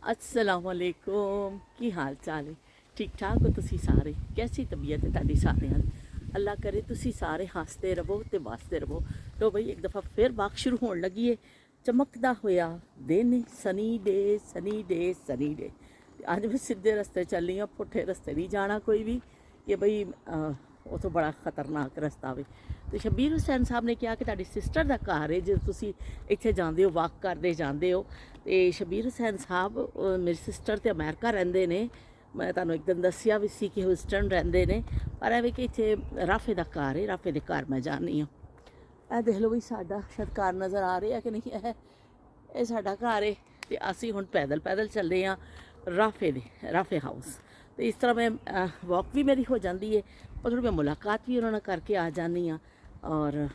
अस्सलामुअलैकुम की हाल चाल है। ठीक ठाक हो तुसी सारे? कैसी तबीयत है तुहाडी सारियां दी? अल्लाह करे तुसी सारे हंसते रहो ते वसते रहो। तो भाई एक दफ़ा फिर बाग शुरू होने लगी है। चमकदा होया दिन, sunny day sunny day sunny day. अज मैं सीधे रस्ते चली हाँ, पुट्ठे रस्ते नहीं जाना कोई भी कि भाई उतो बड़ा खतरनाक रस्ता वे। तो शबीर हुसैन साहब ने कहा कि तुहाडी सिस्टर का घर है, जो तुसी इत्थे जांदे हो वाक करते जाते हो। तो शबीर हुसैन साहब मेरी सिस्टर तो अमेरिका रहिंदे ने। मैं तुहानूं एक दिन दस्सिया भी सी कि ह्यूस्टन रहिंदे ने, पर एवें कि इत्थे राफे का घर है, राफे के घर मैं जानी हाँ। ਇਹ देख लो भी साडा शायद घर नज़र आ रहा है कि नहीं है, ये साडा घर है। तो असी हुण पैदल पैदल चले हाँ राफे हाउस। तो इस तरह मैं वॉक भी मेरी हो जाती है और थोड़ी मैं मुलाकात भी उन्होंने करके आ जानी हाँ, और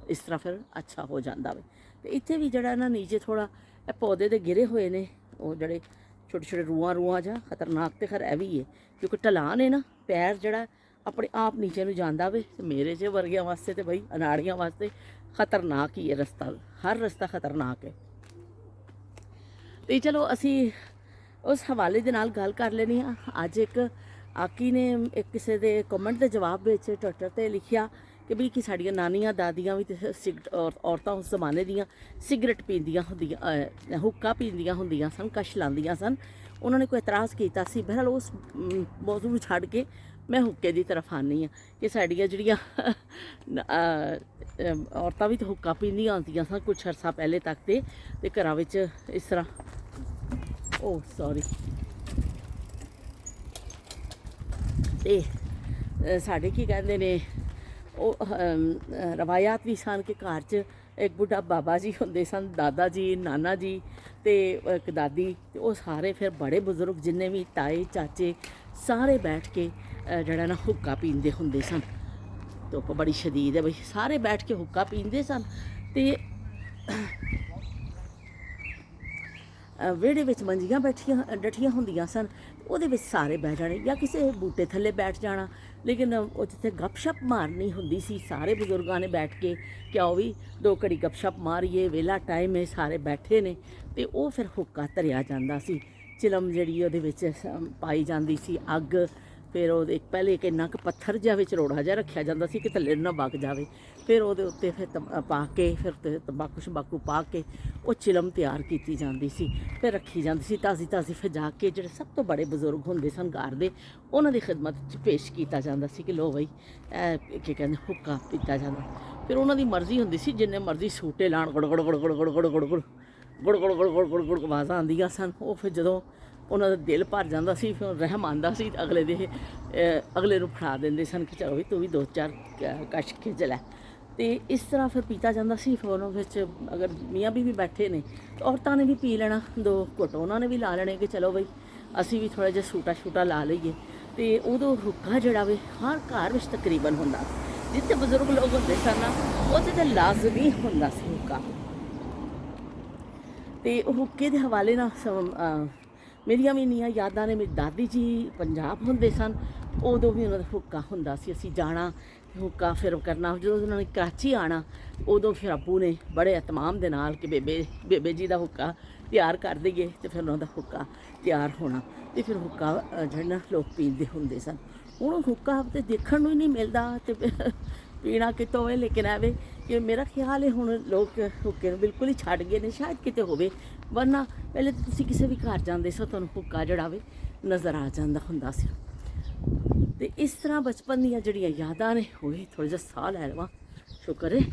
इस तरह फिर अच्छा हो जाता वे। तो इत्थे भी जड़ा ना नीचे थोड़ा पौधे तो गिरे हुए ने, वो जड़े छोटे छोटे रूआं जा खतरनाक तो खैर भी है, क्योंकि ढलान है ना, पैर जड़ा अपने आप नीचे नूं जांदा वे। मेरे जे वर्गियां वास्ते तो बई अनाड़ियां वास्ते खतरनाक ही है रस्ता, हर रस्ता खतरनाक है। तो चलो असी उस हवाले दे नाल गल कर लेनी हाँ। अज एक आकी ने एक किसी के कमेंट के जवाब में ट्विटर पर लिखिया कि भी कि साड़ियाँ नानियाँ दादियाँ भी औरतां उस जमाने दियाँ सिगरट पींदियां होंदियां, हुक्का पींदियां होंदियां सन, कश लांदियां सन। उन्होंने कोई एतराज़ किया सी। बहरहाल उस मौजू छड़ के मैं हुक्के की तरफ आनी हाँ कि साड़ियाँ जड़ियाँ औरतां भी तो हुक्का पींदियां होंदियां सन कुछ अरसा पहले तक। तो घरां विच इस तरह ओ सॉरी ते साढ़े की कहते ने रवायात भी सन कि घर च एक बुढ़ा बाबा जी होंदे सन, दादा जी, नाना जी ते एक दादी। ते वो सारे फिर बड़े बुजुर्ग जिन्ने भी ताए चाचे सारे बैठ के जड़ा ना हुक्का पींदे होंदे सन। धुप्प बड़ी शदीद है बई, सारे बैठ के हुक्का पींदे सन। ते वेड़े विच मंजियां बैठियां डठियां होंदियां सन, ਉਹਦੇ ਵਿੱਚ ਸਾਰੇ ਬਹਿ ਜਾਣੇ ਜਾਂ ਕਿਸੇ ਬੂਟੇ ਥੱਲੇ ਬੈਠ ਜਾਣਾ। ਲੇਕਿन ਉਹ ਜਿੱਥੇ ਗੱਪਸ਼ਪ ਮਾਰਨੀ ਹੁੰਦੀ ਸੀ ਸਾਰੇ ਬਜ਼ੁਰਗਾਂ ਨੇ ਬੈਠ ਕੇ ਕਿ ਆਓ ਵੀ 2 ਘੜੀ ਗੱਪਸ਼ਪ ਮਾਰੀਏ, ਵੇਲਾ ਟਾਈਮ ਹੈ, ਸਾਰੇ ਬੈਠੇ ਨੇ। ਤੇ ਉਹ ਫਿਰ ਹੁੱਕਾ ਧਰਿਆ ਜਾਂਦਾ ਸੀ। ਚਿਲਮ ਜਿਹੜੀ ਉਹਦੇ ਵਿੱਚ ਪਾਈ ਜਾਂਦੀ ਸੀ, ਅੱਗ। ਫਿਰ ਉਹਦੇ ਪਹਿਲੇ ਇੱਕ ਇੰਨਾ ਕੁ ਪੱਥਰ ਜਿਹਾ ਵਿੱਚ ਰੋੜਾ ਜਿਹਾ ਰੱਖਿਆ ਜਾਂਦਾ ਸੀ ਕਿ ਥੱਲੇ ਨਾ ਵਗ ਜਾਵੇ। ਫਿਰ ਉਹਦੇ ਉੱਤੇ ਫਿਰ ਪਾ ਕੇ ਫਿਰ ਤੰਬਾਕੂ ਸ਼ੰਬਾਕੂ ਪਾ ਕੇ ਉਹ ਚਿਲਮ ਤਿਆਰ ਕੀਤੀ ਜਾਂਦੀ ਸੀ, ਫਿਰ ਰੱਖੀ ਜਾਂਦੀ ਸੀ ਤਾਜ਼ੀ ਤਾਜ਼ੀ। ਫਿਰ ਜਾ ਕੇ ਜਿਹੜੇ ਸਭ ਤੋਂ ਬੜੇ ਬਜ਼ੁਰਗ ਹੁੰਦੇ ਸਨ ਘਰ ਦੇ, ਉਹਨਾਂ ਦੀ ਖਿਦਮਤ 'ਚ ਪੇਸ਼ ਕੀਤਾ ਜਾਂਦਾ ਸੀ ਕਿ ਲੋ ਬਈ ਇਹ ਕੀ ਕਹਿੰਦੇ ਹੁੱਕਾ ਪੀਤਾ ਜਾਂਦਾ। ਫਿਰ ਉਹਨਾਂ ਦੀ ਮਰਜ਼ੀ ਹੁੰਦੀ ਸੀ, ਜਿੰਨੇ ਮਰਜ਼ੀ ਸੂਟੇ ਲਾਉਣ, ਗੁੜ ਗੁੜ ਗੁੜ ਗੁੜ ਗੁੜ ਗੁੜ ਗੁੜ ਗੁੜ ਗੁੜ ਗੁੜ ਗੁੜ ਗੁੜ ਗੁੜ ਗੁੜ ਆਵਾਜ਼ਾਂ ਆਉਂਦੀਆਂ ਸਨ। ਉਹ ਫਿਰ ਜਦੋਂ ਉਹਨਾਂ ਦਾ ਦਿਲ ਭਰ ਜਾਂਦਾ ਸੀ, ਫਿਰ ਰਹਿਮ ਆਉਂਦਾ ਸੀ ਅਗਲੇ ਦੇ ਅਗਲੇ ਨੂੰ ਫੜਾ ਦਿੰਦੇ ਸਨ ਕਿ ਚਲੋ ਵੀ ਤੂੰ ਵੀ 2-4 ਕਸ਼ ਖਿੱਚ ਲੈ। तो इस तरह फिर पीता जाता सी। फिर उन्होंने अगर मियाँ भी बैठे ने तो औरतों ने भी पी लेना, 2 घुट उन्होंने भी ला लेने कि चलो बई असी भी थोड़ा जिहा सूटा शूटा ला लीए। तो उदों हुक्का जड़ा वे हर घर में तकरीबन होंदा, जिथे बजुर्ग लोग होंदे सन उत्थे तो लाजमी होंदा सी हुक्का। तो हुक्के के हवाले ना मेरिया भी इन्नियां यादां ने। मेरी दादी जी पंजाब होंदे सन, उदों भी उन्होंने हुक्का होंदा सी। असीं जाना हुक्का फिर करना। जो उन्होंने कराची आना उदों फिर अबू ने बड़े एहतमाम दे नाल कि बेबे जी का हुक्का तैयार कर दईए। तो फिर उन्होंने हुक्का तैयार होना, तो फिर हुक्का जड़ा लोग पींदे होंदे सन। हुण हुक्का तो देखण नूं ही नहीं मिलदा ते पीना कितों है। लेकिन एवे कि मेरा ख्याल है हुण लोग हुक्के नूं बिल्कुल ही छड्ड गए ने, शायद किते होवे। वरना पहले तो तुसीं किसी भी घर जांदे सो तुहानूं हुक्का जड़ा वे नज़र आ जांदा हुंदा सी। तो इस तरह बचपन दियां जड़ियां यादां ने होए। थोड़ा जिहा साह लै लवां, शुक्र है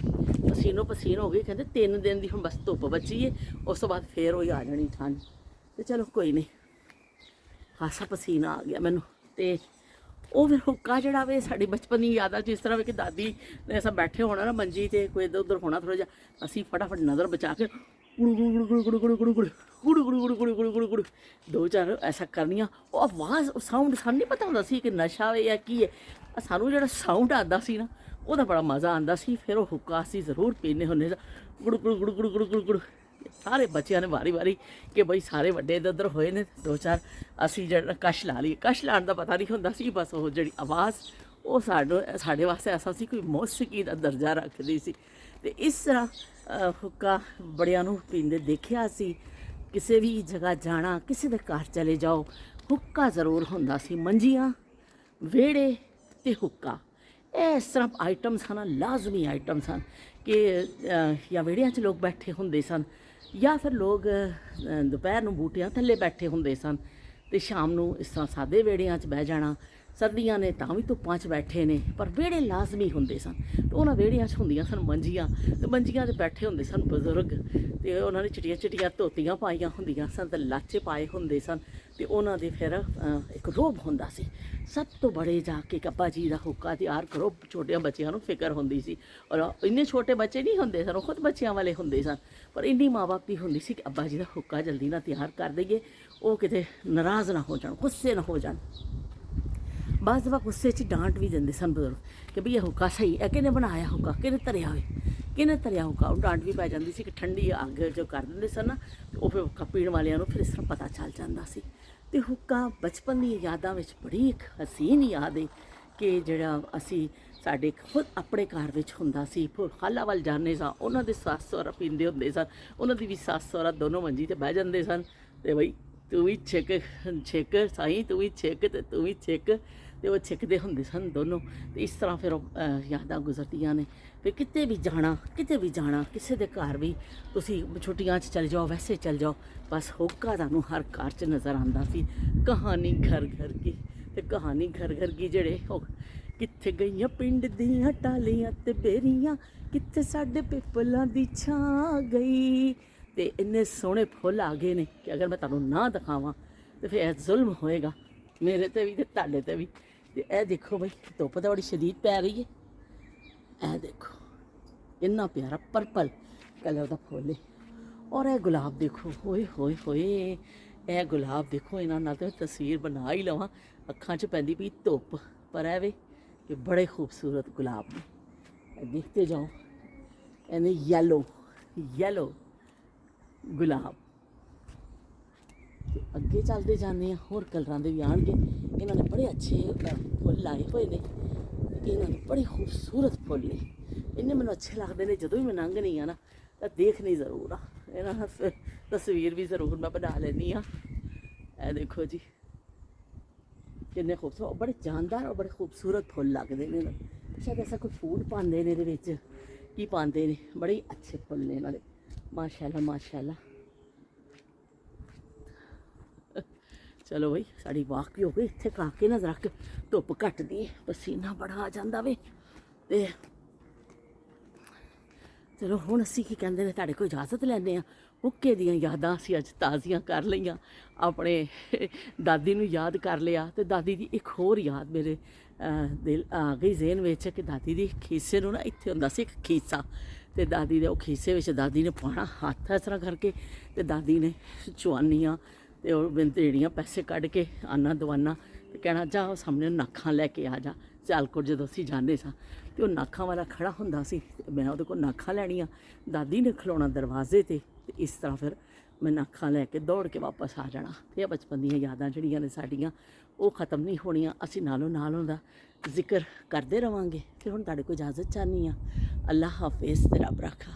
पसीनो पसीन हो गए। कहते 3 दिन की हुण बस धुप्प बची है, उस तो बाद फिर होई आ जानी ठंड। तो चलो कोई नहीं, खासा पसीना आ गया मैनू। तो वो फिर हुक्का जड़ा वे साड़ी बचपन की यादां च इस तरह वे कि दादी ने असां बैठे होना ना मंजी ते कोई इधर उधर होना, थोड़ा जिहा असीं फटाफट नज़र बचा के गुड़ गुड़ गुड़ गुड़ गुड़ गुड़ गुड़ गुड़ गुड़ गुड़ गुड़ गुड़ गुड़ गुड़ गुड़ 2-4 ऐसा करनियां। वो आवाज़ साउंड सानूं नहीं पता होंदा सी कि नशा है या की है, सानूं जिहड़ा साउंड आंदा सी ना ਉਹਦਾ बड़ा मज़ा आंदा सी। फिर वो हुक्का असीं जरूर पीने होंदे गुड़ गुड़ गुड़ गुड़ गुड़ गुड़ गुड़। सारे बच्चों ने वारी वारी कि बई सारे वड्डे इधर उधर होए ने, 2-4 असीं जड़ा कश ला ली। कश लाने का पता नहीं होंदा सी, बस वो जिहड़ी आवाज़ ਉਹ ਸਾਡੇ ਵਾਸਤੇ ਐਸਾ ਸੀ ਕੋਈ ਮੌਸੀਕੀ ਦਾ ਦਰਜਾ ਰੱਖਦੀ ਸੀ। ਤੇ ਇਸ ਤਰ੍ਹਾਂ ਹੁੱਕਾ ਬੜਿਆਂ ਨੂੰ ਪੀਂਦੇ ਦੇਖਿਆ ਸੀ। ਕਿਸੇ ਵੀ ਜਗ੍ਹਾ ਜਾਣਾ, ਕਿਸੇ ਦੇ ਘਰ ਚਲੇ ਜਾਓ, ਹੁੱਕਾ ਜ਼ਰੂਰ ਹੁੰਦਾ ਸੀ। ਮੰਜੀਆਂ, ਵਿਹੜੇ ਤੇ ਹੁੱਕਾ, ਇਹ ਇਸ ਤਰ੍ਹਾਂ ਆਈਟਮ ਸਨ, ਲਾਜ਼ਮੀ ਆਈਟਮ ਸਨ ਕਿ ਜਾਂ ਵਿਹੜਿਆਂ 'ਚ ਲੋਕ ਬੈਠੇ ਹੁੰਦੇ ਸਨ, ਜਾਂ ਫਿਰ ਲੋਕ ਦੁਪਹਿਰ ਨੂੰ ਬੂਟਿਆਂ ਥੱਲੇ ਬੈਠੇ ਹੁੰਦੇ ਸਨ, ਅਤੇ ਸ਼ਾਮ ਨੂੰ ਇਸ ਤਰ੍ਹਾਂ ਸਾਦੇ ਵਿਹੜਿਆਂ 'ਚ ਬਹਿ ਜਾਣਾ। ਸਰਦੀਆਂ ਨੇ ਤਾਂ ਵੀ ਧੁੱਪਾਂ 'ਚ ਬੈਠੇ ਨੇ, ਪਰ ਵਿਹੜੇ ਲਾਜ਼ਮੀ ਹੁੰਦੇ ਸਨ। ਅਤੇ ਉਹਨਾਂ ਵਿਹੜਿਆਂ 'ਚ ਹੁੰਦੀਆਂ ਸਨ ਮੰਜੀਆਂ, ਅਤੇ ਮੰਜੀਆਂ 'ਤੇ ਬੈਠੇ ਹੁੰਦੇ ਸਨ ਬਜ਼ੁਰਗ, ਅਤੇ ਉਹਨਾਂ ਨੇ ਚਿੱਟੀਆਂ ਚਿੱਟੀਆਂ ਧੋਤੀਆਂ ਪਾਈਆਂ ਹੁੰਦੀਆਂ ਸਨ ਅਤੇ ਲਾਚੇ ਪਾਏ ਹੁੰਦੇ ਸਨ, ਅਤੇ ਉਹਨਾਂ ਦੇ ਫਿਰ ਇੱਕ ਰੋਹਬ ਹੁੰਦਾ ਸੀ। ਸਭ ਤੋਂ ਬੜੇ ਜਾ ਕੇ ਅੱਬਾ ਜੀ ਦਾ ਹੁੱਕਾ ਤਿਆਰ ਕਰੋ। ਛੋਟਿਆਂ ਬੱਚਿਆਂ ਨੂੰ ਫਿਕਰ ਹੁੰਦੀ ਸੀ, ਔਰ ਇੰਨੇ ਛੋਟੇ ਬੱਚੇ ਨਹੀਂ ਹੁੰਦੇ ਸਨ, ਉਹ ਖੁਦ ਬੱਚਿਆਂ ਵਾਲੇ ਹੁੰਦੇ ਸਨ, ਪਰ ਇੰਨੀ ਮਾਂ ਬਾਪ ਦੀ ਹੁੰਦੀ ਸੀ ਕਿ ਅੱਬਾ ਜੀ ਦਾ ਹੁੱਕਾ ਜਲਦੀ ਨਾਲ ਤਿਆਰ ਕਰ ਦਈਏ, ਉਹ ਕਿਤੇ ਨਾਰਾਜ਼ ਨਾ ਹੋ ਜਾਣ, ਗੁੱਸੇ ਨਾ ਹੋ ਜਾਣ। ਬਾਅਦ ਦਫਾ ਗੁੱਸੇ 'ਚ ਡਾਂਟ ਵੀ ਦਿੰਦੇ ਸਨ ਬਜ਼ੁਰਗ ਕਿ ਬਈ ਇਹ ਹੁੱਕਾ ਸਹੀ ਹੈ, ਕਿਹਨੇ ਬਣਾਇਆ ਹੁੱਕਾ, ਕਿਹਨੇ ਧਰਿਆ ਹੋਵੇ, ਕਿਹਨੇ ਧਰਿਆ ਹੁੱਕਾ। ਉਹ ਡਾਂਟ ਵੀ ਪੈ ਜਾਂਦੀ ਸੀ ਕਿ ਠੰਡੀ ਅੱਗ ਜੋ ਕਰ ਦਿੰਦੇ ਸਨ ਨਾ, ਉਹ ਫਿਰ ਹੁੱਕਾ ਪੀਣ ਵਾਲਿਆਂ ਨੂੰ ਫਿਰ ਇਸ ਤਰ੍ਹਾਂ ਪਤਾ ਚੱਲ ਜਾਂਦਾ ਸੀ। ਅਤੇ ਹੁੱਕਾ ਬਚਪਨ ਦੀਆਂ ਯਾਦਾਂ ਵਿੱਚ ਬੜੀ ਇੱਕ ਹਸੀਨ ਯਾਦ ਹੈ ਕਿ ਜਿਹੜਾ ਅਸੀਂ ਸਾਡੇ ਖੁਦ ਆਪਣੇ ਘਰ ਵਿੱਚ ਹੁੰਦਾ ਸੀ। ਖਾਲਾ ਵੱਲ ਜਾਂਦੇ ਸਾਂ, ਉਹਨਾਂ ਦੇ ਸੱਸ ਸਹੁਰਾ ਪੀਂਦੇ ਹੁੰਦੇ ਸਨ, ਉਹਨਾਂ ਦੀ ਵੀ ਸੱਸ ਸਹੁਰਾ ਦੋਨੋਂ ਮੰਜੀ 'ਤੇ ਬਹਿ ਜਾਂਦੇ ਸਨ, ਅਤੇ ਬਈ ਤੂੰ ਵੀ ਛਿੱਕ ਸਾਈਂ, ਤੂੰ ਵੀ ਛਿੱਕ ਅਤੇ ਤੂੰ ਵੀ ਛਿੱਕ, ਅਤੇ ਉਹ ਛਿੱਕਦੇ ਹੁੰਦੇ ਸਨ ਦੋਨੋਂ। ਅਤੇ ਇਸ ਤਰ੍ਹਾਂ ਫਿਰ ਉਹ ਯਾਦਾਂ ਗੁਜ਼ਰਦੀਆਂ ਨੇ। ਫਿਰ ਕਿਤੇ ਵੀ ਜਾਣਾ, ਕਿਸੇ ਦੇ ਘਰ ਵੀ ਤੁਸੀਂ ਛੁੱਟੀਆਂ 'ਚ ਚਲੇ ਜਾਓ, ਵੈਸੇ ਚਲ ਜਾਓ, ਬਸ ਹੁੱਕਾ ਤੁਹਾਨੂੰ ਹਰ ਘਰ 'ਚ ਨਜ਼ਰ ਆਉਂਦਾ ਸੀ। ਕਹਾਣੀ ਘਰ ਘਰ ਕੀ, ਅਤੇ ਕਹਾਣੀ ਘਰ ਘਰ ਕੀ ਜਿਹੜੇ ਉਹ ਕਿੱਥੇ ਗਈਆਂ ਪਿੰਡ ਦੀਆਂ ਟਾਹਲੀਆਂ ਤੇ ਬੇਰੀਆਂ, ਕਿੱਥੇ ਸਾਡੇ ਪਿੱਪਲਾਂ ਦੀ ਛਾਂ ਗਈ। ਅਤੇ ਇੰਨੇ ਸੋਹਣੇ ਫੁੱਲ ਆ ਗਏ ਨੇ ਕਿ ਅਗਰ ਮੈਂ ਤੁਹਾਨੂੰ ਨਾ ਦਿਖਾਵਾਂ ਤਾਂ ਫਿਰ ਇਹ ਜ਼ੁਲਮ ਹੋਏਗਾ ਮੇਰੇ 'ਤੇ ਵੀ ਅਤੇ ਤੁਹਾਡੇ 'ਤੇ ਵੀ। ਅਤੇ ਇਹ ਦੇਖੋ ਬਈ, ਧੁੱਪ ਤਾਂ ਬੜੀ ਸ਼ਦੀਦ ਪੈ ਰਹੀ ਹੈ। ਇਹ ਦੇਖੋ ਇੰਨਾ ਪਿਆਰਾ ਪਰਪਲ ਕਲਰ ਦਾ ਫੁੱਲ ਹੈ। ਔਰ ਇਹ ਗੁਲਾਬ ਦੇਖੋ, ਹੋਏ ਹੋਏ ਹੋਏ, ਇਹ ਗੁਲਾਬ ਦੇਖੋ, ਇਹਨਾਂ ਨਾਲ ਤਾਂ ਤਸਵੀਰ ਬਣਾ ਹੀ ਲਵਾਂ। ਅੱਖਾਂ 'ਚ ਪੈਂਦੀ ਪਈ ਧੁੱਪ, ਪਰ ਇਹ ਵੇ ਕਿ ਬੜੇ ਖੂਬਸੂਰਤ ਗੁਲਾਬ ਨੇ। ਇਹ ਦੇਖਦੇ ਜਾਓ, ਇਹਨੇ ਯੈਲੋ ਗੁਲਾਬ। ਤੇ ਅੱਗੇ ਚੱਲਦੇ ਜਾਂਦੇ ਹਾਂ, ਹੋਰ ਕਲਰਾਂ ਦੇ ਵੀ ਆਉਣਗੇ। ਇਹਨਾਂ ਨੇ ਬੜੇ ਅੱਛੇ ਫੁੱਲ ਲਾਏ ਹੋਏ ਨੇ, ਇਹਨਾਂ ਦੇ ਬੜੇ ਖੂਬਸੂਰਤ ਫੁੱਲ ਨੇ। ਇੰਨੇ ਮੈਨੂੰ ਅੱਛੇ ਲੱਗਦੇ ਨੇ, ਜਦੋਂ ਵੀ ਮੈਂ ਲੰਘਦੀ ਹਾਂ ਨਾ ਤਾਂ ਦੇਖਣੀ ਜ਼ਰੂਰ ਆ ਇਹਨਾਂ ਨਾਲ, ਤਸਵੀਰ ਵੀ ਜ਼ਰੂਰ ਮੈਂ ਬਣਾ ਲੈਂਦੀ ਹਾਂ। ਇਹ ਦੇਖੋ ਜੀ ਕਿੰਨੇ ਖੂਬਸੂਰਤ, ਬੜੇ ਜਾਨਦਾਰ ਔਰ ਬੜੇ ਖੂਬਸੂਰਤ ਫੁੱਲ ਲੱਗਦੇ ਨੇ। ਸ਼ਾਇਦ ਐਸਾ ਕੋਈ ਫੂਡ ਪਾਉਂਦੇ ਨੇ ਇਹਦੇ ਵਿੱਚ, ਕੀ ਪਾਉਂਦੇ ਨੇ, ਬੜੇ ਹੀ ਅੱਛੇ ਫੁੱਲ ਨੇ ਇਹਨਾਂ ਦੇ, ਮਾਸ਼ਾਅੱਲਾ ਮਾਸ਼ਾਅੱਲਾ। ਚਲੋ ਬਈ, ਸਾਡੀ ਵਾਕ ਵੀ ਹੋ ਗਈ। ਇੱਥੇ ਖਾ ਕੇ ਨਾ ਰੱਖ, ਧੁੱਪ ਘੱਟਦੀ ਹੈ, ਪਸੀਨਾ ਬੜਾ ਆ ਜਾਂਦਾ ਵੇ। ਅਤੇ ਚਲੋ ਹੁਣ ਅਸੀਂ ਕੀ ਕਹਿੰਦੇ ਨੇ, ਤੁਹਾਡੇ ਕੋਲ ਇਜਾਜ਼ਤ ਲੈਂਦੇ ਹਾਂ। ਹੁੱਕੇ ਦੀਆਂ ਯਾਦਾਂ ਅਸੀਂ ਅੱਜ ਤਾਜ਼ੀਆਂ ਕਰ ਲਈਆਂ, ਆਪਣੇ ਦਾਦੀ ਨੂੰ ਯਾਦ ਕਰ ਲਿਆ। ਅਤੇ ਦਾਦੀ ਦੀ ਇੱਕ ਹੋਰ ਯਾਦ ਮੇਰੇ ਦਿਲ ਆ ਗਈ ਜ਼ਹਿਨ ਵਿੱਚ ਕਿ ਦਾਦੀ ਦੀ ਖੀਸੇ ਨੂੰ ਨਾ, ਇੱਥੇ ਹੁੰਦਾ ਸੀ ਇੱਕ ਖੀਸਾ, ਅਤੇ ਦਾਦੀ ਦੇ ਉਹ ਖੀਸੇ ਵਿੱਚ ਦਾਦੀ ਨੇ ਪਾਉਣਾ ਹੱਥ ਇਸ ਤਰ੍ਹਾਂ ਕਰਕੇ, ਅਤੇ ਦਾਦੀ ਨੇ ਚੁਆਨੀਆਂ ਅਤੇ ਉਹ ਦੇਣੀਆਂ ਪੈਸੇ ਕੱਢ ਕੇ, ਆਨਾ ਦਵਾਨਾ, ਅਤੇ ਕਹਿਣਾ ਜਾ ਉਹ ਸਾਹਮਣੇ ਨਾਖਾਂ ਲੈ ਕੇ ਆ ਜਾ। ਸਿਆਲਕੋਟ ਜਦੋਂ ਅਸੀਂ ਜਾਂਦੇ ਸਾਂ ਅਤੇ ਉਹ ਨਾਖਾਂ ਵਾਲਾ ਖੜਾ ਹੁੰਦਾ ਸੀ, ਮੈਂ ਉਹਦੇ ਕੋਲ ਨਾਖਾਂ ਲੈਣੀਆਂ, ਦਾਦੀ ਨੇ ਖਲੋਣਾ ਦਰਵਾਜ਼ੇ 'ਤੇ, ਅਤੇ ਇਸ ਤਰ੍ਹਾਂ ਫਿਰ ਮੈਂ ਨਾਖਾਂ ਲੈ ਕੇ ਦੌੜ ਕੇ ਵਾਪਸ ਆ ਜਾਣਾ। ਅਤੇ ਇਹ ਬਚਪਨ ਦੀਆਂ ਯਾਦਾਂ ਜਿਹੜੀਆਂ ਨੇ ਸਾਡੀਆਂ, ਉਹ ਖ਼ਤਮ ਨਹੀਂ ਹੋਣੀਆਂ। ਅਸੀਂ ਨਾਲੋਂ ਨਾਲ ਉਹਦਾ ਜ਼ਿਕਰ ਕਰਦੇ ਰਹਾਂਗੇ। ਫਿਰ ਹੁਣ ਤੁਹਾਡੇ ਕੋਲ ਇਜਾਜ਼ਤ ਚਾਹੁੰਦੀ ਹਾਂ। ਅੱਲਾ ਹਾਫਿਜ਼ ਤੇ ਰੱਬ ਰਾਖਾ।